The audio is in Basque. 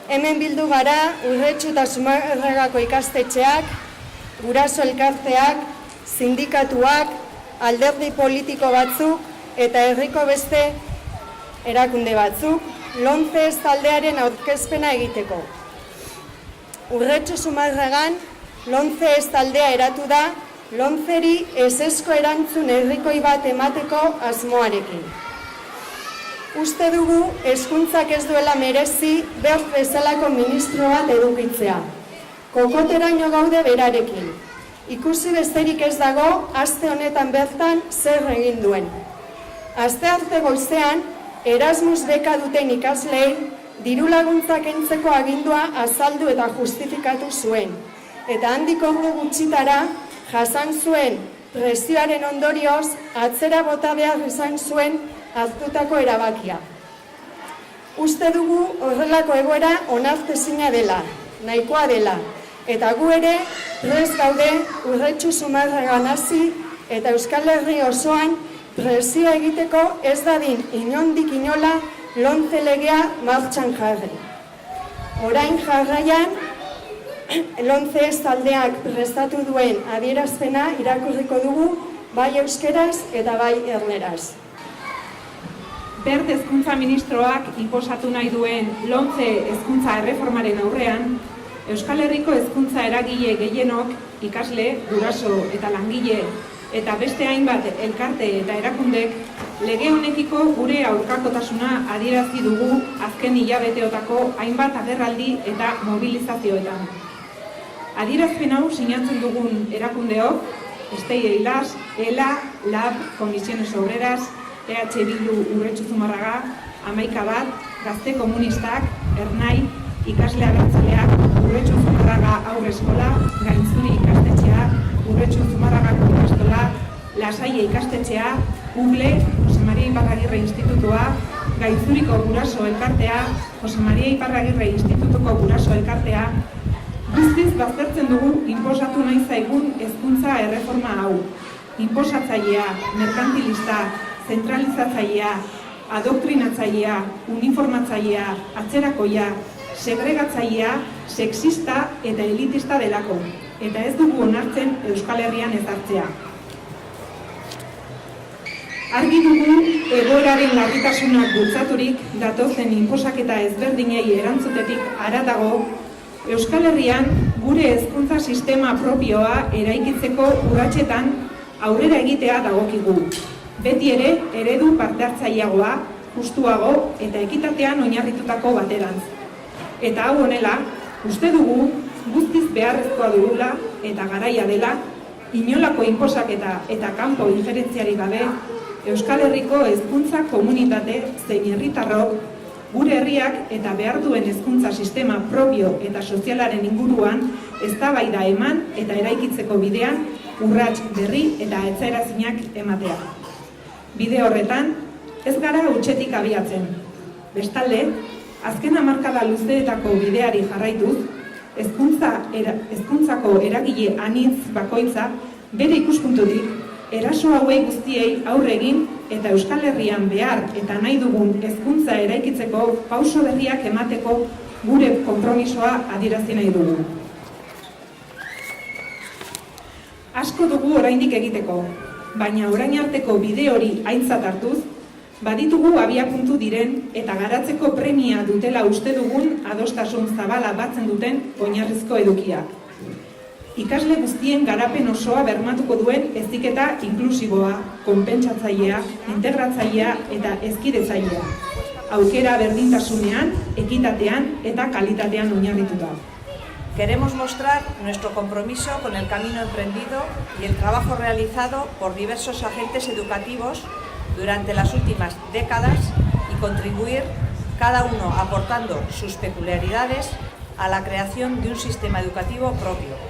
Hemen bildu gara Urretxu eta Zumarragako ikastetxeak, guraso elkarteak, sindikatuak, alderdi politiko batzuk eta herriko beste erakunde batzuk, LONCE taldearen aurkezpena egiteko. Urretxu Zumarragan LONCE taldea eratu da, LONCEri ezezko erantzun herrikoi bat emateko asmoarekin. Uste dugu hezkuntzak ez duela merezi behar bezalako ministro bat edukitzea. Kokoteraino gaude berarekin. Ikusi besterik ez dago, aste honetan bertan zer egin duen. Astearte goizean, Erasmus beka duten ikaslei, diru laguntzak kentzeko agindua azaldu eta justifikatu zuen. Eta handik ordu gutxitara, jasan zuen presioaren ondorioz, atzera bota behar izan zuen hartutako erabakia. Uste dugu horrelako egoera onartezina dela, nahikoa dela, eta gu ere prest gaude Urretxu Zumarragan hasi eta Euskal Herri osoan presio egiteko ez dadin inondik inola LONCE legea martxan jarri. Orain jarraian, LONCE taldeak prestatu duen adierazpena irakurriko dugu bai euskeraz eta bai erderaz. Bert hezkuntza ministroak inposatu nahi duen LONCE hezkuntza erreformaren aurrean, Euskal Herriko hezkuntza eragile gehienok, ikasle, guraso eta langile, eta beste hainbat elkarte eta erakundek, lege honekiko gure aurkakotasuna adierazi dugu azken hilabeteotako hainbat agerraldi eta mobilizazioetan. Adierazpen hau sinatzen dugun erakundeok, Stay Eilas, ELA, LAB, Comisiones Obreras, EH Bildu Urretxu Zumarraga, 11 Gazte Komunistak, Ernai, Ikasle Abertzaleak, Urretxu Zumarraga Aurreskola, Gainzuri ikastetxea, Urretxu Zumarragako ikastola, Lasaia ikastetxea, UGLE, Jose Maria Iparragirre Institutua, Gainzuriko Guraso Elkartea, Jose Maria Iparragirre Institutuko Guraso Elkartea, guztiz baztertzen dugu inposatu nahi zaigun hezkuntza erreforma hau. Inposatzailea, merkantilista, zentralizatzailea, adoktrinatzailea, uniformatzailea, atzerakoia, segregatzailea, sexista eta elitista delako, eta ez dugu onartzen Euskal Herrian ezartzea. Argi dugu egoeraren larritasunak bultzaturik datozen inposaketa ezberdinei erantzutetik haratago, Euskal Herrian gure hezkuntza sistema propioa eraikitzeko urratsetan aurrera egitea dagokigu. Beti ere, eredu parte-hartzaileagoa, justuago eta ekitatean oinarritutako baterantz. Eta hau honela, uste dugu guztiz beharrezkoa dugula eta garaia dela, inolako inposaketa eta kanpo injerentziari gabe, Euskal Herriko hezkuntza komunitate zein herritarrok, gure herriak eta behar duen hezkuntza sistema propio eta sozialaren inguruan eztabaida eman eta eraikitzeko bidean urrats berri eta etzaerazinak ematea. Bide horretan, ez gara hutsetik abiatzen. Bestalde, azken hamarkada luzeetako bideari jarraituz, hezkuntzako eragile anitz bakoitza bere ikuspuntutik, eraso hauei guztiei aurre egin eta Euskal Herrian behar eta nahi dugun hezkuntza eraikitzeko pauso berriak emateko gure konpromisoa adierazi nahi dugu. Asko dugu oraindik egiteko, baina orain arteko bide hori aintzat hartuz, baditugu abiapuntu diren eta garatzeko premia dutela uste dugun adostasun zabala batzen duten oinarrizko edukiak. Ikasle guztien garapen osoa bermatuko duen heziketa inklusiboa, konpentsatzailea, integratzailea eta hezkidetzailea. Aukera berdintasunean, ekitatean eta kalitatean oinarrituta. Queremos mostrar nuestro compromiso con el camino emprendido y el trabajo realizado por diversos agentes educativos durante las últimas décadas y contribuir, cada uno aportando sus peculiaridades, a la creación de un sistema educativo propio.